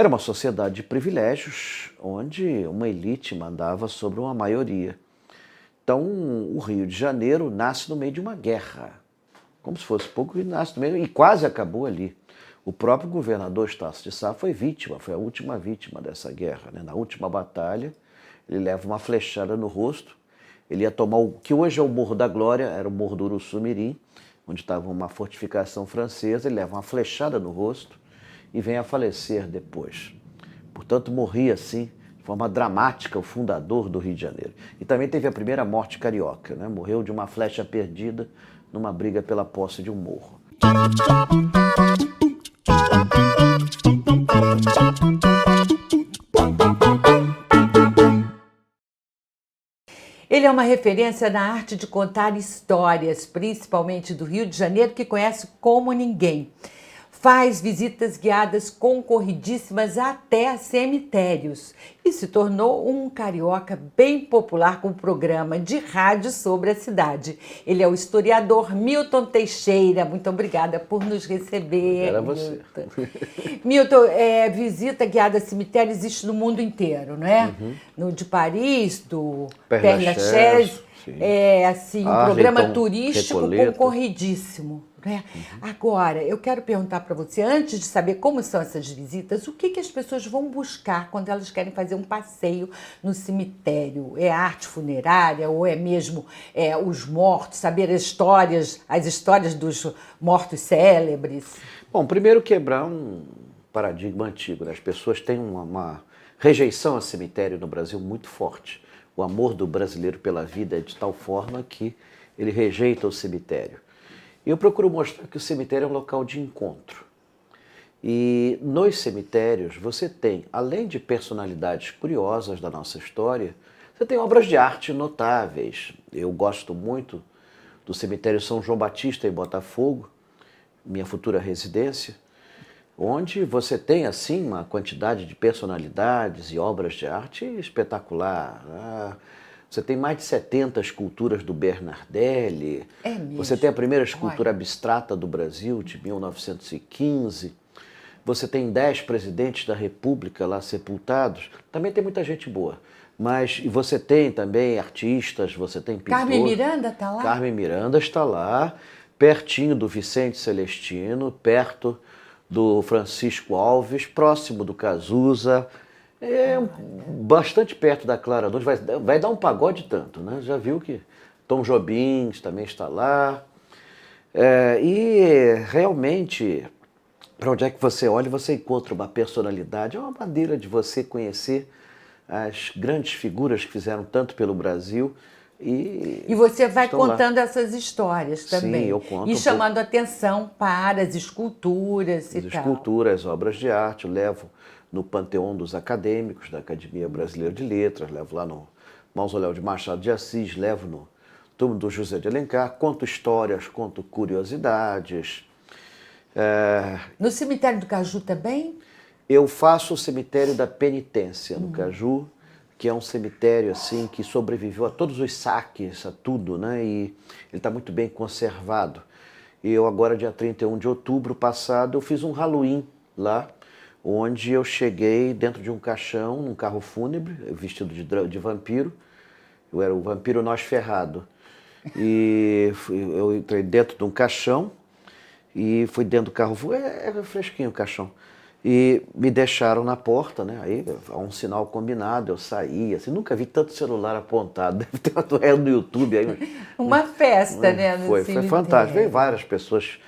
Era uma sociedade de privilégios, onde uma elite mandava sobre uma maioria. Então, o Rio de Janeiro nasce no meio de uma guerra, como se fosse pouco, e nasce no meio, e quase acabou ali. O próprio governador Estácio de Sá foi vítima, foi a última vítima dessa guerra, né? Na última batalha, ele leva uma flechada no rosto. Ele ia tomar o que hoje é o Morro da Glória, era o Morro do Uruçu-Mirim, onde estava uma fortificação francesa. Ele leva uma flechada no rosto e vem a falecer depois. Portanto, morria assim, de forma dramática, o fundador do Rio de Janeiro. E também teve a primeira morte carioca, né? Morreu de uma flecha perdida numa briga pela posse de um morro. Ele é uma referência na arte de contar histórias, principalmente do Rio de Janeiro, que conhece como ninguém. Faz visitas guiadas concorridíssimas até cemitérios e se tornou um carioca bem popular com um programa de rádio sobre a cidade. Ele é o historiador Milton Teixeira. Muito obrigada por nos receber. Era você. Milton, visita guiada a cemitério existe no mundo inteiro, não é? No de Paris, do Père Lachaise. É assim, um programa turístico concorridíssimo. Né? Agora, eu quero perguntar para você, antes de saber como são essas visitas, o que as pessoas vão buscar quando elas querem fazer um passeio no cemitério? É arte funerária ou é mesmo os mortos, saber as histórias dos mortos célebres? Bom, primeiro quebrar um paradigma antigo, né? As pessoas têm uma rejeição a cemitério no Brasil muito forte. O amor do brasileiro pela vida é de tal forma que ele rejeita o cemitério. Eu procuro mostrar que o cemitério é um local de encontro. E nos cemitérios você tem, além de personalidades curiosas da nossa história, você tem obras de arte notáveis. Eu gosto muito do cemitério São João Batista em Botafogo, minha futura residência, onde você tem assim uma quantidade de personalidades e obras de arte espetacular. Você tem mais de 70 esculturas do Bernardelli. É mesmo? Você tem a primeira escultura abstrata do Brasil, de 1915. Você tem 10 presidentes da República lá sepultados. Também tem muita gente boa. Mas você tem também artistas, você tem pintores. Carmen Miranda está lá? Carmen Miranda está lá, pertinho do Vicente Celestino, perto do Francisco Alves, próximo do Cazuza. Bastante perto da Clara Nunes, vai dar um pagode tanto, né? Já viu que Tom Jobim também está lá. E realmente, para onde é que você olha, você encontra uma personalidade. É uma maneira de você conhecer as grandes figuras que fizeram tanto pelo Brasil. E você vai contando essas histórias também. Sim, eu conto. E chamando atenção para as esculturas e tal. As esculturas, obras de arte, eu levo no Panteão dos Acadêmicos, da Academia Brasileira de Letras, levo lá no Mausoléu de Machado de Assis, levo no túmulo do José de Alencar, conto histórias, conto curiosidades. No cemitério do Caju também? Eu faço o cemitério da Penitência, no Caju, que é um cemitério assim que sobreviveu a todos os saques, a tudo, né? E ele está muito bem conservado. E eu agora, dia 31 de outubro passado, eu fiz um Halloween lá, onde eu cheguei dentro de um caixão, num carro fúnebre, vestido de vampiro. Eu era o vampiro Nosferrado. E eu entrei dentro de um caixão e fui dentro do carro fúnebre. Era fresquinho o caixão. E me deixaram na porta, né? Aí, há um sinal combinado, eu saí, assim, nunca vi tanto celular apontado. Deve ter uma duelo no YouTube aí. Uma festa, né? Foi fantástico. Veio várias pessoas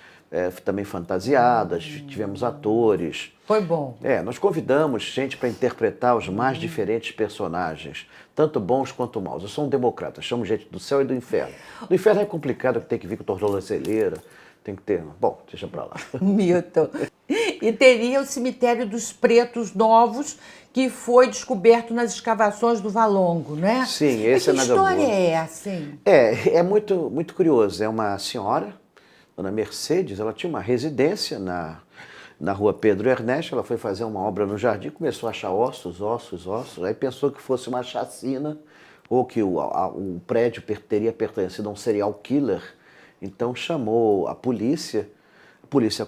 também fantasiadas, tivemos atores. Foi bom. Nós convidamos gente para interpretar os mais diferentes personagens, tanto bons quanto maus. Eu sou um democrata, chamo gente do céu e do inferno. Do inferno é complicado, que tem que vir com tornozeleira, tem que ter... Bom, deixa para lá. Milton. E teria o cemitério dos Pretos Novos, que foi descoberto nas escavações do Valongo, né? Sim, esse é na Gamboa. Que história é essa, hein? É muito, muito curioso. É uma senhora, dona Mercedes, ela tinha uma residência na rua Pedro Ernesto, ela foi fazer uma obra no jardim, começou a achar ossos, aí pensou que fosse uma chacina, ou que o prédio teria pertencido a um serial killer, então chamou a polícia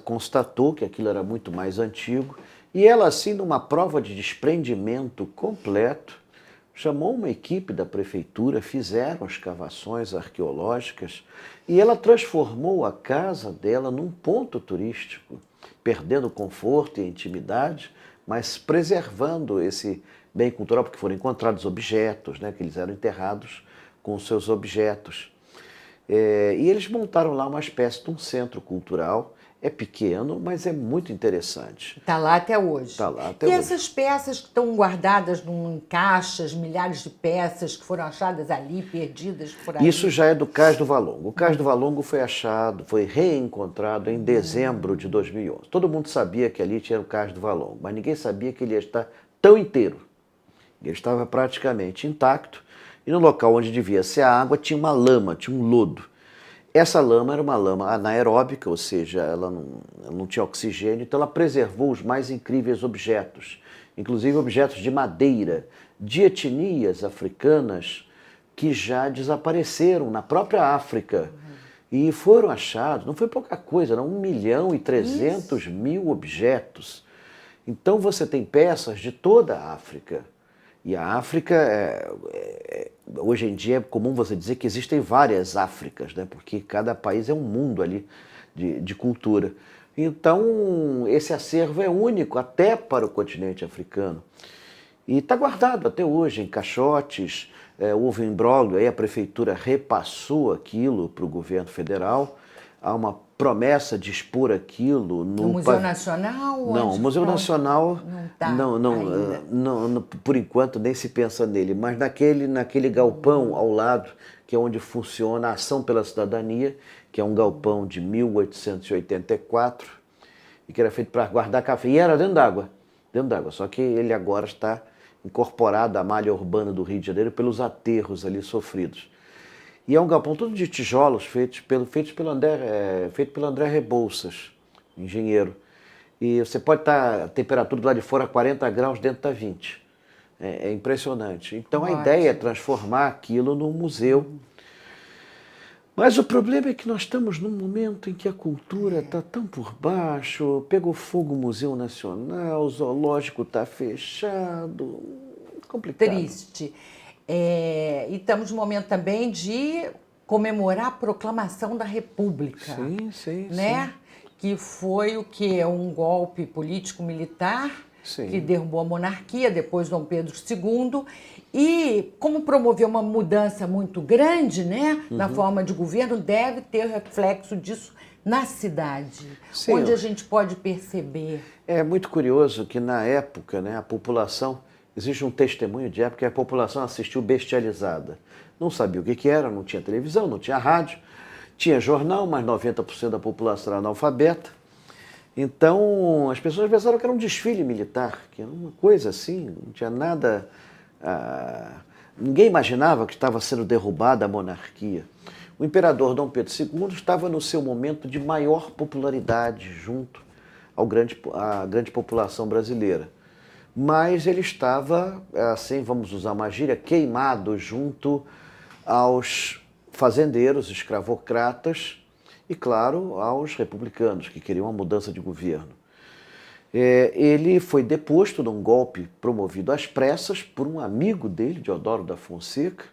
constatou que aquilo era muito mais antigo E ela, assim, numa prova de desprendimento completo, chamou uma equipe da prefeitura, fizeram escavações arqueológicas e ela transformou a casa dela num ponto turístico, perdendo conforto e intimidade, mas preservando esse bem cultural, porque foram encontrados objetos, né, que eles eram enterrados com os seus objetos. E eles montaram lá uma espécie de um centro cultural. É pequeno, mas é muito interessante. Está lá até hoje. Está lá até hoje. E essas peças que estão guardadas em caixas, milhares de peças que foram achadas ali, perdidas por aí? Isso já é do Cais do Valongo. O Cais do Valongo foi achado, foi reencontrado em dezembro de 2011. Todo mundo sabia que ali tinha o Cais do Valongo, mas ninguém sabia que ele ia estar tão inteiro. Ele estava praticamente intacto e no local onde devia ser a água tinha uma lama, tinha um lodo. Essa lama era uma lama anaeróbica, ou seja, ela não tinha oxigênio, então ela preservou os mais incríveis objetos, inclusive objetos de madeira, de etnias africanas que já desapareceram na própria África. E foram achados, não foi pouca coisa, eram 1.300.000 objetos. Então você tem peças de toda a África. E a África, hoje em dia é comum você dizer que existem várias Áfricas, né? Porque cada país é um mundo ali de cultura. Então, esse acervo é único até para o continente africano. E está guardado até hoje em caixotes, houve um imbróglio, aí a prefeitura repassou aquilo para o governo federal. Há uma promessa de expor aquilo no Museu Nacional? Não, o Museu Nacional não, por enquanto nem se pensa nele, mas naquele galpão ao lado, que é onde funciona a Ação pela Cidadania, que é um galpão de 1884 e que era feito para guardar café, e era dentro d'água, só que ele agora está incorporado à malha urbana do Rio de Janeiro pelos aterros ali sofridos. E é um galpão todo de tijolos feito pelo André Rebouças, engenheiro. E você pode estar a temperatura do lado de fora 40 graus, dentro está 20. É impressionante. Então a ideia é transformar aquilo num museu. Mas o problema é que nós estamos num momento em que a cultura está tão por baixo, pegou fogo o Museu Nacional, o zoológico está fechado, complicado. Triste. E estamos num momento também de comemorar a proclamação da República. Sim. Que foi o quê? Um golpe político-militar que derrubou a monarquia, depois Dom Pedro II. E como promoveu uma mudança muito grande, né, na forma de governo, deve ter reflexo disso na cidade, onde a gente pode perceber. É muito curioso que na época, né, a população... Existe um testemunho de época que a população assistiu bestializada. Não sabia o que era, não tinha televisão, não tinha rádio, tinha jornal, mas 90% da população era analfabeta. Então as pessoas pensaram que era um desfile militar, que era uma coisa assim, não tinha nada... ninguém imaginava que estava sendo derrubada a monarquia. O imperador Dom Pedro II estava no seu momento de maior popularidade junto à grande população brasileira. Mas ele estava, assim, vamos usar uma gíria, queimado junto aos fazendeiros, escravocratas e, claro, aos republicanos, que queriam uma mudança de governo. Ele foi deposto num golpe promovido às pressas por um amigo dele, Deodoro da Fonseca.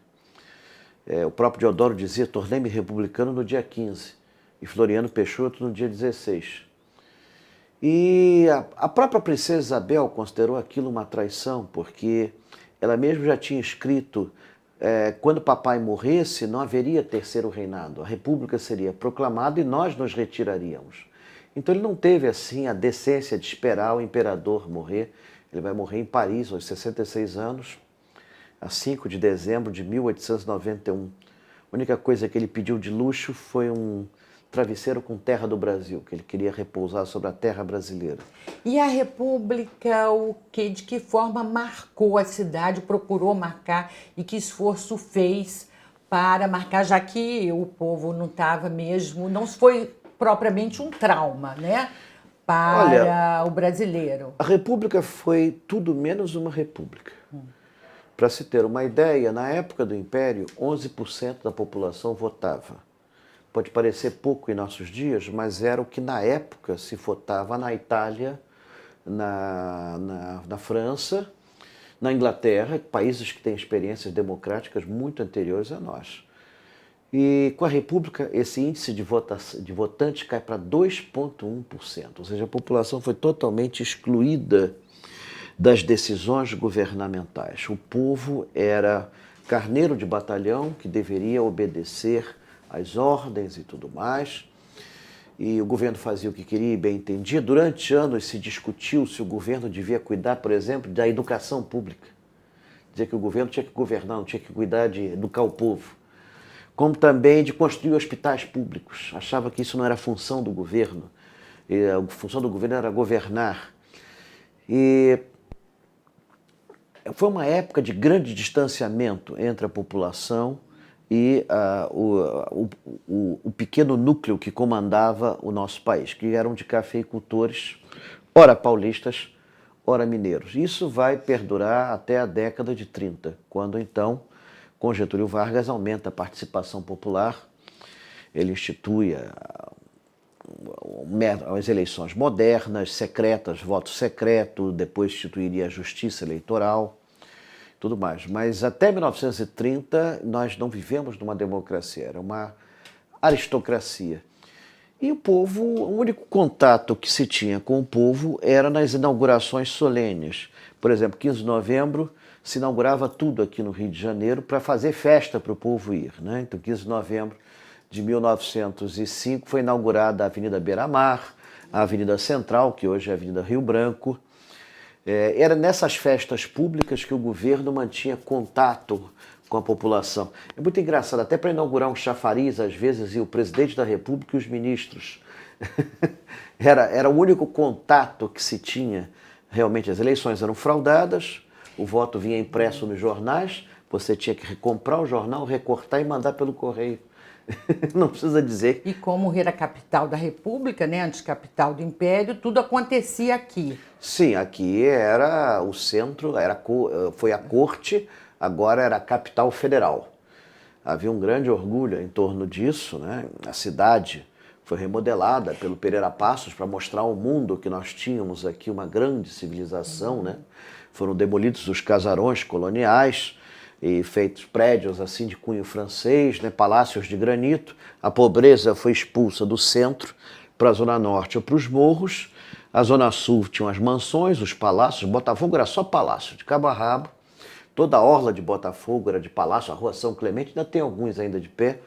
O próprio Deodoro dizia: tornei-me republicano no dia 15 e Floriano Peixoto no dia 16. E a própria princesa Isabel considerou aquilo uma traição, porque ela mesma já tinha escrito: quando papai morresse, não haveria terceiro reinado, a república seria proclamada e nós nos retiraríamos. Então ele não teve assim a decência de esperar o imperador morrer. Ele vai morrer em Paris aos 66 anos, a 5 de dezembro de 1891. A única coisa que ele pediu de luxo foi um travesseiro com terra do Brasil, que ele queria repousar sobre a terra brasileira. E a República, de que forma marcou a cidade, procurou marcar, e que esforço fez para marcar, já que o povo não estava mesmo, não foi propriamente um trauma, né, para o brasileiro? A República foi tudo menos uma república. Para se ter uma ideia, na época do Império, 11% da população votava. Pode parecer pouco em nossos dias, mas era o que na época se votava na Itália na França, na Inglaterra, países que têm experiências democráticas muito anteriores a nós. E com a República, esse índice de votantes cai para 2,1%, ou seja, a população foi totalmente excluída das decisões governamentais. O povo era carneiro de batalhão que deveria obedecer às ordens e tudo mais. E o governo fazia o que queria e bem entendia. Durante anos se discutiu se o governo devia cuidar, por exemplo, da educação pública. Dizer que o governo tinha que governar, não tinha que cuidar de educar o povo. Como também de construir hospitais públicos. Achava que isso não era função do governo. A função do governo era governar. E foi uma época de grande distanciamento entre a população e o pequeno núcleo que comandava o nosso país, que eram de cafeicultores, ora paulistas, ora mineiros. Isso vai perdurar até a década de 30, quando então, com Getúlio Vargas, aumenta a participação popular, ele institui as eleições modernas, secretas, voto secreto, depois instituiria a justiça eleitoral, tudo mais. Mas até 1930 nós não vivemos numa democracia, era uma aristocracia. E o povo, o único contato que se tinha com o povo era nas inaugurações solenes. Por exemplo, 15 de novembro se inaugurava tudo aqui no Rio de Janeiro para fazer festa para o povo ir, né? Então, 15 de novembro de 1905 foi inaugurada a Avenida Beira-Mar, a Avenida Central, que hoje é a Avenida Rio Branco. Era nessas festas públicas que o governo mantinha contato com a população. É muito engraçado, até para inaugurar um chafariz, às vezes, ia o presidente da República e os ministros. Era o único contato que se tinha. Realmente, as eleições eram fraudadas, o voto vinha impresso nos jornais, você tinha que comprar o jornal, recortar e mandar pelo correio. Não precisa dizer. E como era a capital da República, né, antes capital do Império, tudo acontecia aqui. Sim, aqui era o centro, foi a corte, agora era a capital federal. Havia um grande orgulho em torno disso, né? A cidade foi remodelada pelo Pereira Passos para mostrar ao mundo que nós tínhamos aqui uma grande civilização, né? Foram demolidos os casarões coloniais e feitos prédios assim de cunho francês, né? Palácios de granito. A pobreza foi expulsa do centro para a Zona Norte ou para os morros. A Zona Sul tinham as mansões, os palácios. Botafogo era só palácio, de cabo a rabo. Toda a orla de Botafogo era de palácio. A Rua São Clemente ainda tem alguns ainda de pé.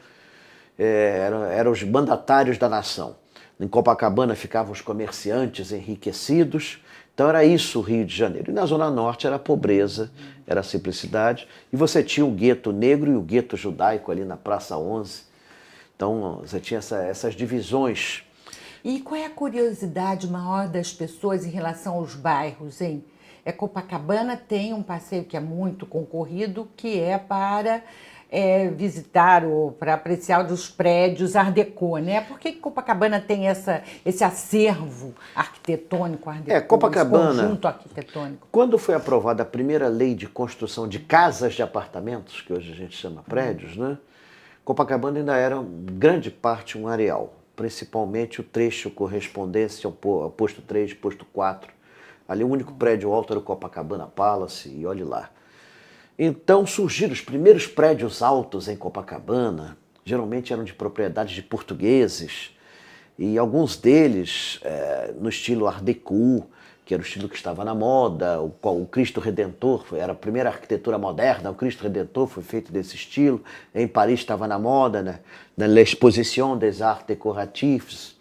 Eram os mandatários da nação. Em Copacabana ficavam os comerciantes enriquecidos. Então era isso o Rio de Janeiro. E na Zona Norte era a pobreza, era a simplicidade. E você tinha o gueto negro e o gueto judaico ali na Praça 11. Então você tinha essas divisões. E qual é a curiosidade maior das pessoas em relação aos bairros, hein? Copacabana tem um passeio que é muito concorrido, que é para visitar ou para apreciar dos prédios Art Deco, né? Por que Copacabana tem esse acervo arquitetônico Art Deco, Copacabana, esse conjunto arquitetônico? Quando foi aprovada a primeira lei de construção de casas de apartamentos, que hoje a gente chama prédios, né? Copacabana ainda era grande parte um areal, principalmente o trecho correspondente ao posto 3, posto 4. Ali o único prédio alto era o Copacabana Palace, e olhe lá. Então surgiram os primeiros prédios altos em Copacabana, geralmente eram de propriedades de portugueses, e alguns deles no estilo Art Deco, que era o estilo que estava na moda, o Cristo Redentor, era a primeira arquitetura moderna, o Cristo Redentor foi feito desse estilo, em Paris estava na moda, né? Na L'Exposition des Arts Décoratifs,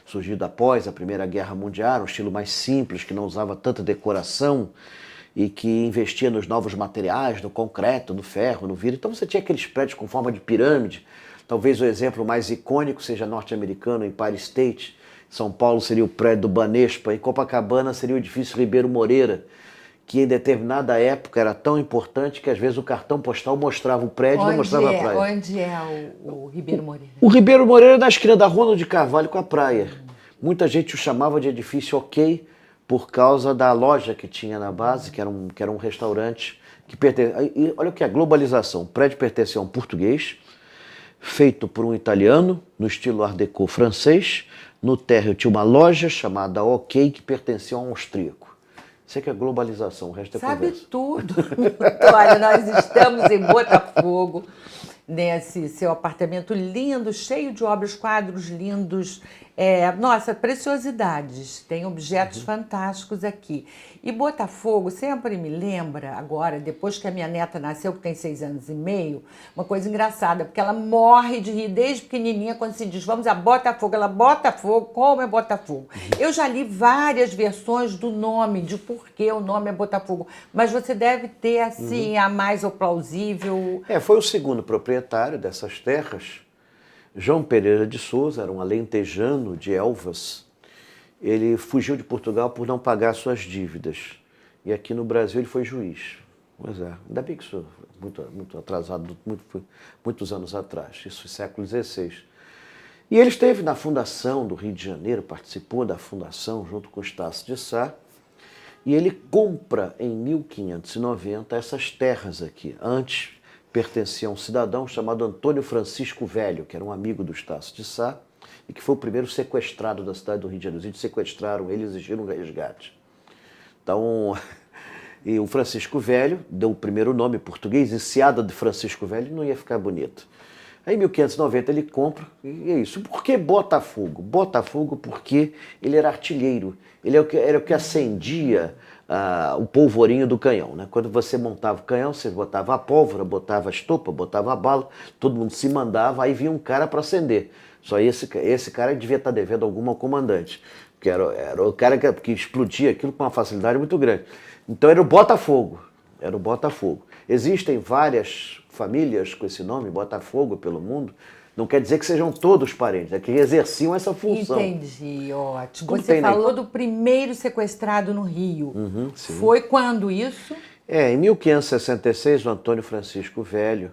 surgido após a Primeira Guerra Mundial, um estilo mais simples, que não usava tanta decoração, e que investia nos novos materiais, no concreto, no ferro, no vidro. Então você tinha aqueles prédios com forma de pirâmide. Talvez o exemplo mais icônico seja norte-americano, Empire State. São Paulo seria o prédio do Banespa, em Copacabana seria o edifício Ribeiro Moreira, que em determinada época era tão importante que às vezes o cartão postal mostrava o prédio e não mostrava a praia. Onde é o Ribeiro Moreira? O Ribeiro Moreira é da esquina da Ronald de Carvalho com a praia. Muita gente o chamava de edifício OK, por causa da loja que tinha na base, que era um restaurante que pertencia. Olha o que é a globalização. O prédio pertencia a um português, feito por um italiano, no estilo Art Deco francês. No térreo tinha uma loja chamada OK, que pertencia a um austríaco. Sei que é globalização, o resto é Sabe conversa. tudo. Olha, nós estamos em Botafogo, nesse seu apartamento lindo, cheio de obras, quadros lindos. Nossa, preciosidades. Tem objetos fantásticos aqui. E Botafogo sempre me lembra, agora, depois que a minha neta nasceu, que tem 6 anos e meio, uma coisa engraçada, porque ela morre de rir desde pequenininha quando se diz, vamos a Botafogo. Ela, Botafogo, como é Botafogo? Eu já li várias versões do nome, de por que o nome é Botafogo, mas você deve ter, assim, a mais plausível. Foi o segundo proprietário dessas terras, João Pereira de Souza, era um alentejano de Elvas. Ele fugiu de Portugal por não pagar suas dívidas. E aqui no Brasil ele foi juiz. Pois é, ainda bem que isso é muito atrasado, muitos anos atrás, isso século XVI. E ele esteve na fundação do Rio de Janeiro, participou da fundação junto com Estácio de Sá, e ele compra em 1590 essas terras aqui. Antes pertencia a um cidadão chamado Antônio Francisco Velho, que era um amigo do Estácio de Sá, e que foi o primeiro sequestrado da cidade do Rio de Janeiro. Os índios sequestraram ele e exigiram um resgate. Então, e o Francisco Velho deu o primeiro nome português, Enseada de Francisco Velho, não ia ficar bonito. Aí em 1590 ele compra, e é isso. Por que Botafogo? Botafogo porque ele era artilheiro, ele era o que acendia o polvorinho do canhão, né? Quando você montava o canhão, você botava a pólvora, botava a estopa, botava a bala, todo mundo se mandava, aí vinha um cara para acender. Só esse cara devia estar devendo alguma ao comandante, porque era o cara que explodia aquilo com uma facilidade muito grande. Então era o Botafogo, era o Botafogo. Existem várias famílias com esse nome, Botafogo, pelo mundo. Não quer dizer que sejam todos parentes, é que exerciam essa função. Entendi, ótimo. Você falou do primeiro sequestrado no Rio. Foi quando isso? Em 1566, o Antônio Francisco Velho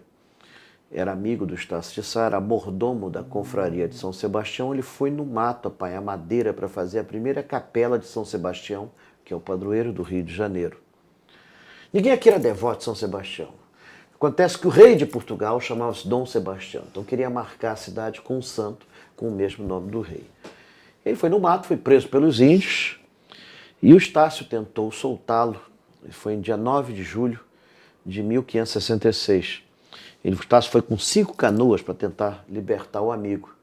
era amigo do Estácio de Sá, era mordomo da confraria de São Sebastião. Ele foi no mato apanhar madeira para fazer a primeira capela de São Sebastião, que é o padroeiro do Rio de Janeiro. Ninguém aqui era devoto de São Sebastião. Acontece que o rei de Portugal chamava-se Dom Sebastião, então queria marcar a cidade com um santo com o mesmo nome do rei. Ele foi no mato, foi preso pelos índios e o Estácio tentou soltá-lo. Foi em dia 9 de julho de 1566. O Estácio foi com 5 canoas para tentar libertar o amigo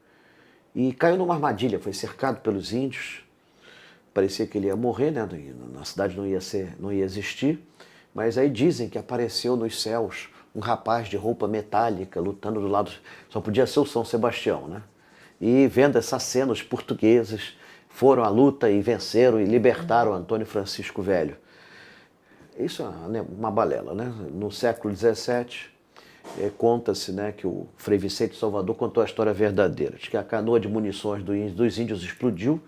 e caiu numa armadilha, foi cercado pelos índios. Parecia que ele ia morrer, né? Na cidade não ia existir, mas aí dizem que apareceu nos céus um rapaz de roupa metálica lutando do lado, só podia ser o São Sebastião, né? E vendo essa cena, os portugueses foram à luta e venceram e libertaram Antônio Francisco Velho. Isso é uma balela, né? No século XVII, conta-se, né, que o Frei Vicente Salvador contou a história verdadeira, de que a canoa de munições dos índios explodiu,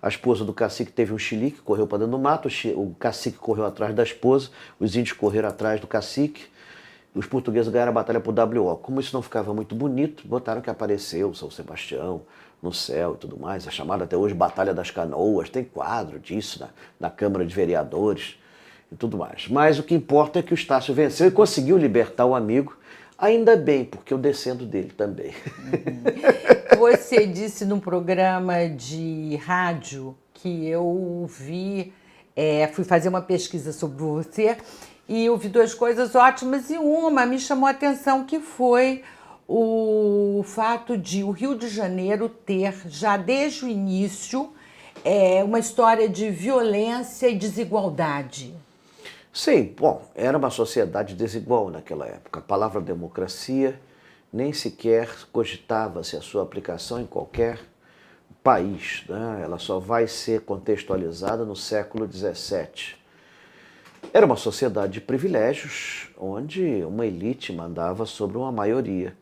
a esposa do cacique teve um chilique, correu para dentro do mato, o cacique correu atrás da esposa, os índios correram atrás do cacique, os portugueses ganharam a batalha por WO. Como isso não ficava muito bonito, botaram que apareceu São Sebastião no céu e tudo mais, é chamada até hoje Batalha das Canoas, tem quadro disso na Câmara de Vereadores e tudo mais. Mas o que importa é que o Estácio venceu e conseguiu libertar o amigo, ainda bem, porque eu descendo dele também. Você disse num programa de rádio que eu vi, fui fazer uma pesquisa sobre você e eu vi 2 coisas ótimas e uma me chamou a atenção, que foi o fato de o Rio de Janeiro ter, já desde o início, uma história de violência e desigualdade. Sim, bom, era uma sociedade desigual naquela época. A palavra democracia nem sequer cogitava-se a sua aplicação em qualquer país, né? Ela só vai ser contextualizada no século XVII. Era uma sociedade de privilégios, onde uma elite mandava sobre uma maioria.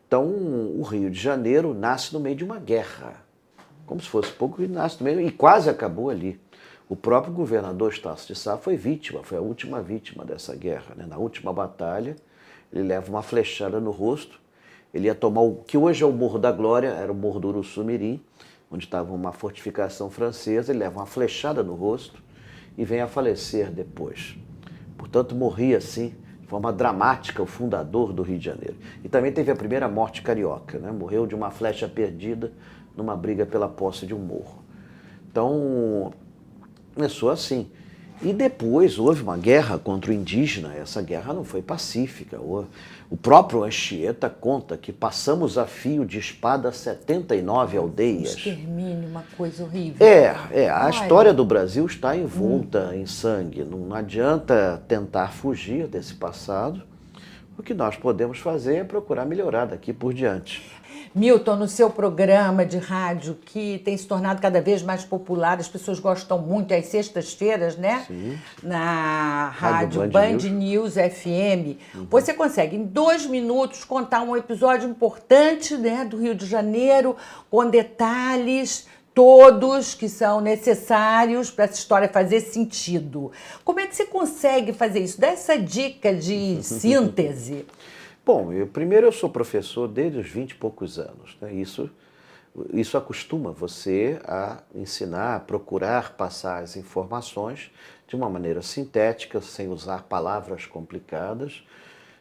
Então, o Rio de Janeiro nasce no meio de uma guerra, como se fosse pouco, e nasce no meio, e quase acabou ali. O próprio governador Estácio de Sá foi a última vítima dessa guerra, né? Na última batalha, ele leva uma flechada no rosto, ele ia tomar o que hoje é o Morro da Glória, era o Morro do Uruçu-Mirim, onde estava uma fortificação francesa, ele leva uma flechada no rosto e vem a falecer depois. Portanto, morria assim, de forma dramática, o fundador do Rio de Janeiro. E também teve a primeira morte carioca, né? Morreu de uma flecha perdida numa briga pela posse de um morro. Então, começou assim. E depois houve uma guerra contra o indígena, essa guerra não foi pacífica. O próprio Anchieta conta que passamos a fio de espada 79 aldeias. Extermínio, uma coisa horrível. A história do Brasil está envolta em sangue. Não adianta tentar fugir desse passado. O que nós podemos fazer é procurar melhorar daqui por diante. Milton, no seu programa de rádio, que tem se tornado cada vez mais popular, as pessoas gostam muito, às sextas-feiras, né? Sim. Na rádio Band News FM. Você consegue, em 2 minutos, contar um episódio importante, né, do Rio de Janeiro, com detalhes todos que são necessários para essa história fazer sentido. Como é que você consegue fazer isso? Dá essa dica de síntese. Bom, primeiro eu sou professor desde os 20 e poucos anos. Né? Isso acostuma você a ensinar, a procurar passar as informações de uma maneira sintética, sem usar palavras complicadas,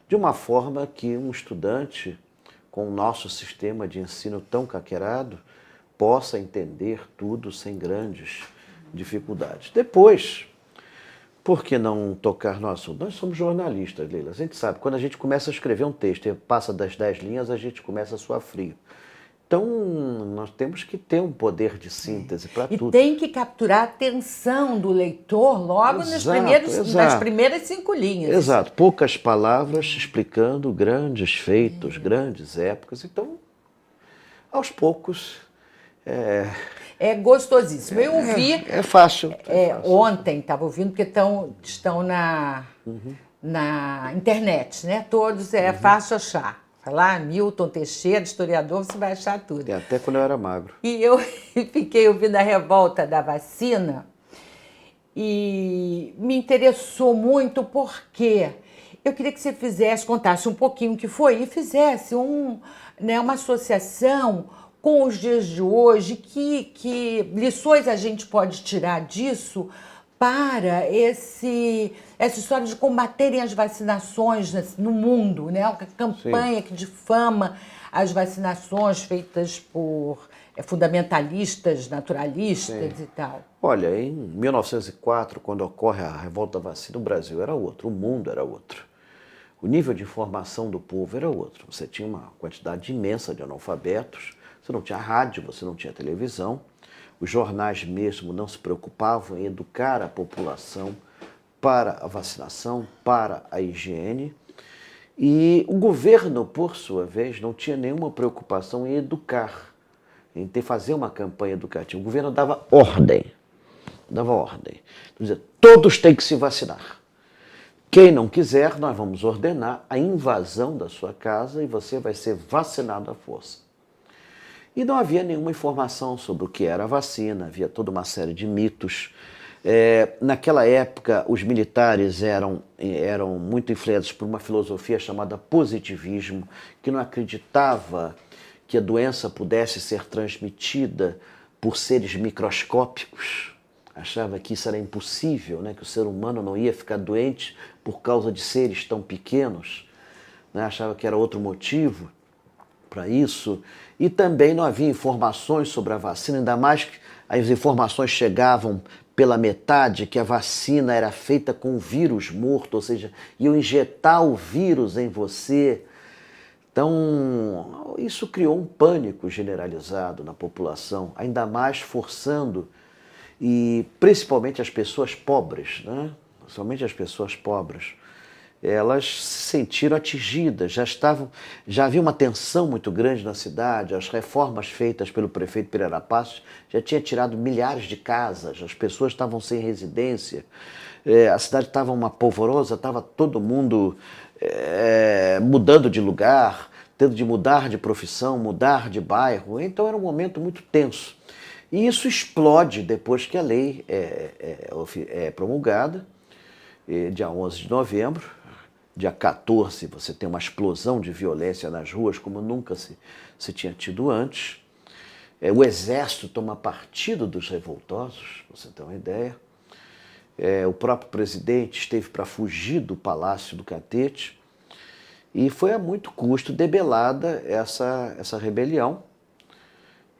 de uma forma que um estudante, com o nosso sistema de ensino tão caquerado, possa entender tudo sem grandes dificuldades. Depois, por que não tocar no assunto? Nós somos jornalistas, Leila. A gente sabe, quando a gente começa a escrever um texto e passa das 10 linhas, a gente começa a suar frio. Então, nós temos que ter um poder de síntese para tudo. E tem que capturar a atenção do leitor logo nas primeiras 5 linhas. Exato. Poucas palavras explicando grandes feitos, grandes épocas. Então, aos poucos... É gostosíssimo. Eu ouvi... É fácil. Ontem, estava ouvindo, porque estão na internet, né? Todos, fácil achar. Falar Milton Teixeira, historiador, você vai achar tudo. Até quando eu era magro. E eu fiquei ouvindo a revolta da vacina e me interessou muito porque eu queria que você contasse um pouquinho o que foi e fizesse uma associação com os dias de hoje, que lições a gente pode tirar disso para essa história de combaterem as vacinações no mundo, né? Uma campanha que difama as vacinações feitas por fundamentalistas, naturalistas e tal. Olha, em 1904, quando ocorre a revolta da vacina, o Brasil era outro, o mundo era outro. O nível de informação do povo era outro. Você tinha uma quantidade imensa de analfabetos, você não tinha rádio, você não tinha televisão, os jornais mesmo não se preocupavam em educar a população para a vacinação, para a higiene. E o governo, por sua vez, não tinha nenhuma preocupação em educar, em fazer uma campanha educativa. O governo dava ordem. Quer dizer, todos têm que se vacinar. Quem não quiser, nós vamos ordenar a invasão da sua casa e você vai ser vacinado à força. E não havia nenhuma informação sobre o que era a vacina, havia toda uma série de mitos. Naquela época, os militares eram muito influenciados por uma filosofia chamada positivismo, que não acreditava que a doença pudesse ser transmitida por seres microscópicos. Achava que isso era impossível, né? Que o ser humano não ia ficar doente por causa de seres tão pequenos. Né? Achava que era outro motivo para isso. E também não havia informações sobre a vacina, ainda mais que as informações chegavam pela metade, que a vacina era feita com vírus morto, ou seja, iam injetar o vírus em você. Então, isso criou um pânico generalizado na população, ainda mais forçando, e principalmente as pessoas pobres, né? Somente as pessoas pobres. Elas se sentiram atingidas, já havia uma tensão muito grande na cidade, as reformas feitas pelo prefeito Pereira Passos já tinha tirado milhares de casas, as pessoas estavam sem residência, a cidade estava uma polvorosa, estava todo mundo mudando de lugar, tendo de mudar de profissão, mudar de bairro, então era um momento muito tenso. E isso explode depois que a lei é promulgada, dia 11 de novembro, dia 14, você tem uma explosão de violência nas ruas, como nunca se tinha tido antes. O exército toma partido dos revoltosos, para você ter uma ideia. O próprio presidente esteve para fugir do Palácio do Catete. E foi a muito custo debelada essa rebelião.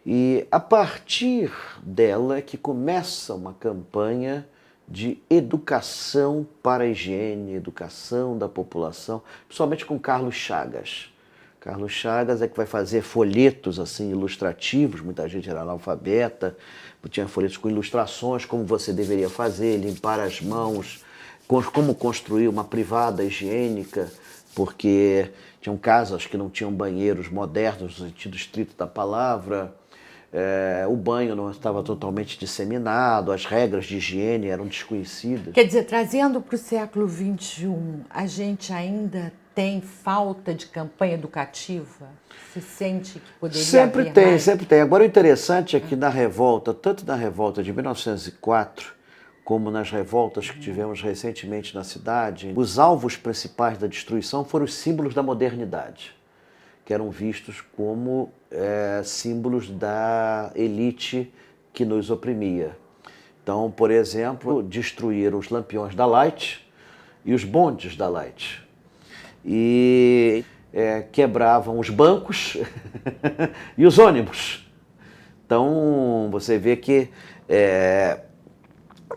E a partir dela é que começa uma campanha de educação para a higiene, educação da população, principalmente com Carlos Chagas. Carlos Chagas é que vai fazer folhetos assim ilustrativos, muita gente era analfabeta, tinha folhetos com ilustrações, como você deveria fazer, limpar as mãos, como construir uma privada higiênica, porque tinham casas que não tinham banheiros modernos no sentido estrito da palavra, o banho não estava totalmente disseminado, as regras de higiene eram desconhecidas. Quer dizer, trazendo para o século XXI, a gente ainda tem falta de campanha educativa? Se sente que poderia Sempre tem, mais? sempre tem. Agora o interessante é que na revolta, tanto na revolta de 1904, como nas revoltas que tivemos recentemente na cidade, os alvos principais da destruição foram os símbolos da modernidade, que eram vistos como símbolos da elite que nos oprimia. Então, por exemplo, destruíram os lampiões da Light e os bondes da Light. E quebravam os bancos e os ônibus. Então, você vê que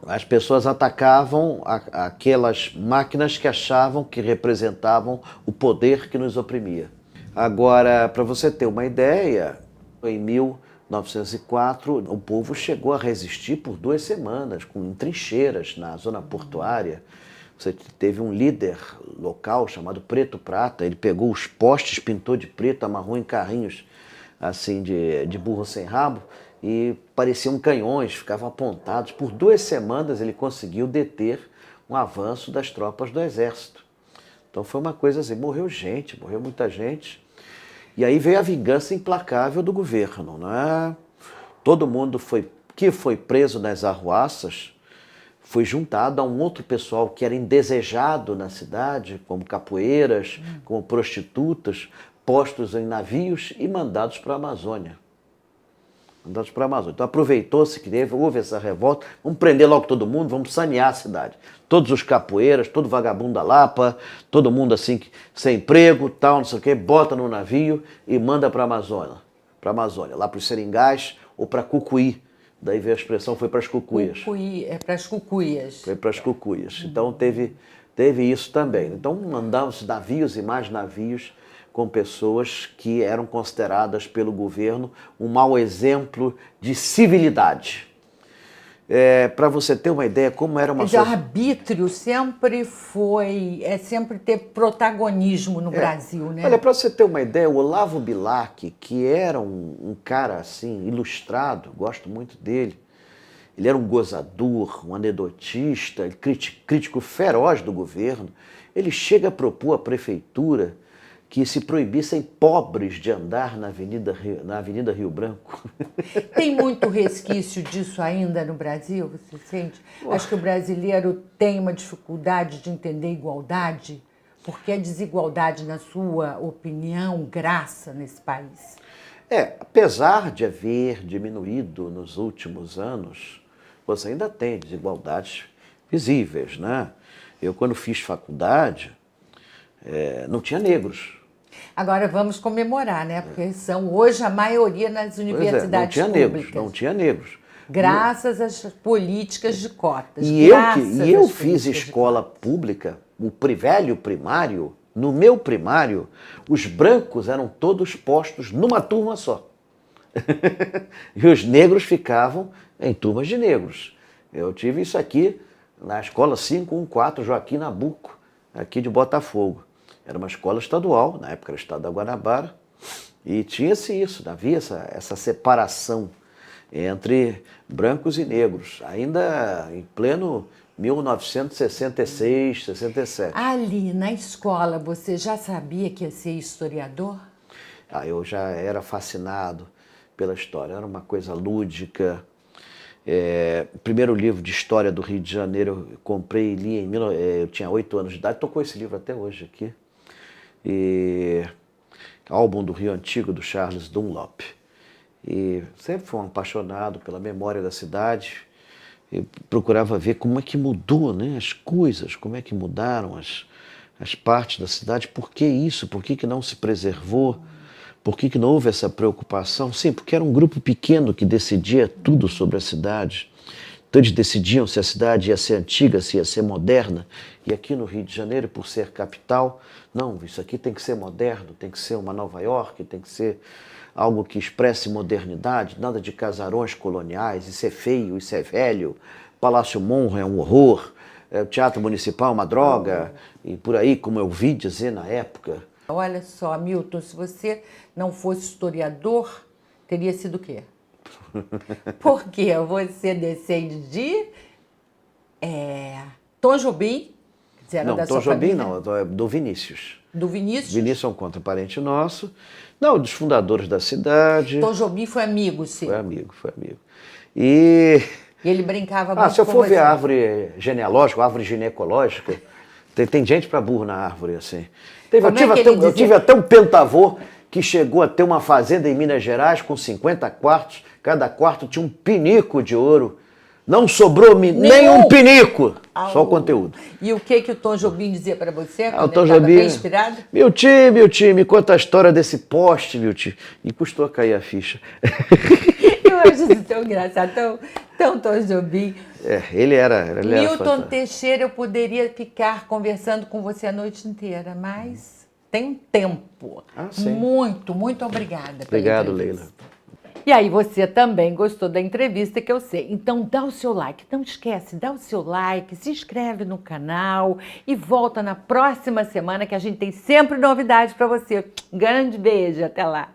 as pessoas atacavam aquelas máquinas que achavam que representavam o poder que nos oprimia. Agora, para você ter uma ideia, em 1904, o povo chegou a resistir por 2 semanas, em trincheiras na zona portuária. Você teve um líder local chamado Preto Prata, ele pegou os postes, pintou de preto, amarrou em carrinhos assim de burro sem rabo e pareciam canhões, ficavam apontados. Por 2 semanas ele conseguiu deter um avanço das tropas do exército. Então foi uma coisa assim, morreu muita gente. E aí veio a vingança implacável do governo, né? Todo mundo que foi preso nas arruaças foi juntado a um outro pessoal que era indesejado na cidade, como capoeiras, como prostitutas, postos em navios e mandados para a Amazônia. Então aproveitou-se que houve essa revolta, vamos prender logo todo mundo, vamos sanear a cidade. Todos os capoeiras, todo vagabundo da Lapa, todo mundo assim, sem emprego, tal, não sei o quê, bota no navio e manda para a Amazônia, lá para os Seringás ou para Cucuí. Daí veio a expressão, foi para as Cucuias. Para as Cucuias. Foi para as Cucuias. Então teve isso também. Então mandamos navios e mais navios com pessoas que eram consideradas pelo governo um mau exemplo de civilidade. Para você ter uma ideia como era uma sociedade. O arbítrio sempre sempre ter protagonismo no Brasil, né? Olha, para você ter uma ideia, o Olavo Bilac, que era um cara assim, ilustrado, gosto muito dele, ele era um gozador, um anedotista, crítico feroz do governo, ele chega a propor à prefeitura que se proibissem pobres de andar na Avenida Rio Branco. Tem muito resquício disso ainda no Brasil, você sente? Acho que o brasileiro tem uma dificuldade de entender igualdade, porque a desigualdade, na sua opinião, graça nesse país. Apesar de haver diminuído nos últimos anos, você ainda tem desigualdades visíveis, né? Eu, quando fiz faculdade, não tinha negros. Agora vamos comemorar, né? Porque são hoje a maioria nas universidades públicas. Não tinha negros. Graças às políticas de cotas. E eu fiz escola pública, o velho primário, no meu primário, os brancos eram todos postos numa turma só. E os negros ficavam em turmas de negros. Eu tive isso aqui na escola 514 Joaquim Nabuco, aqui de Botafogo. Era uma escola estadual, na época era o estado da Guanabara, e tinha-se isso, havia essa separação entre brancos e negros, ainda em pleno 1966, 67. Ali, na escola, você já sabia que ia ser historiador? Eu já era fascinado pela história, era uma coisa lúdica. O primeiro livro de história do Rio de Janeiro eu comprei e li, eu tinha 8 anos de idade, estou com esse livro até hoje aqui. Álbum do Rio Antigo, do Charles Dunlop. E sempre fui um apaixonado pela memória da cidade. Eu procurava ver como é que mudou, né, as coisas, como é que mudaram as partes da cidade, por que isso, por que não se preservou, por que não houve essa preocupação. Sim, porque era um grupo pequeno que decidia tudo sobre a cidade. Então eles decidiam se a cidade ia ser antiga, se ia ser moderna. E aqui no Rio de Janeiro, por ser capital, não, isso aqui tem que ser moderno, tem que ser uma Nova York, tem que ser algo que expresse modernidade, nada de casarões coloniais, isso é feio, isso é velho, Palácio Monro é um horror, o Teatro Municipal é uma droga, e por aí, como eu vi dizer na época. Olha só, Milton, se você não fosse historiador, teria sido o quê? Porque você descende de Tom Jobim, que era não, da Tom sua Jobim família. não, é do Vinícius. Do Vinícius? Vinícius é um contemporâneo nosso, não, dos fundadores da cidade. Tom Jobim foi amigo seu? Foi amigo. E ele brincava muito se eu com for você. ver a árvore genealógica, a árvore ginecológica, tem gente para burro na árvore, assim. Eu tive até um pentavô que chegou a ter uma fazenda em Minas Gerais com 50 quartos, cada quarto tinha um pinico de ouro. Não sobrou nem um pinico, só o conteúdo. E o que o Tom Jobim dizia para você quando o Tom ele estava Jobim, bem inspirado? Meu tio, me conta a história desse poste, meu tio. E custou a cair a ficha. Eu acho isso tão engraçado, tão Tom Jobim. Ele era Milton Teixeira, eu poderia ficar conversando com você a noite inteira, mas tem um tempo. Sim. Muito obrigada. Obrigado, Leila. E aí, você também gostou da entrevista, que eu sei. Então dá o seu like, não esquece, dá o seu like, se inscreve no canal e volta na próxima semana que a gente tem sempre novidade para você. Um grande beijo, até lá.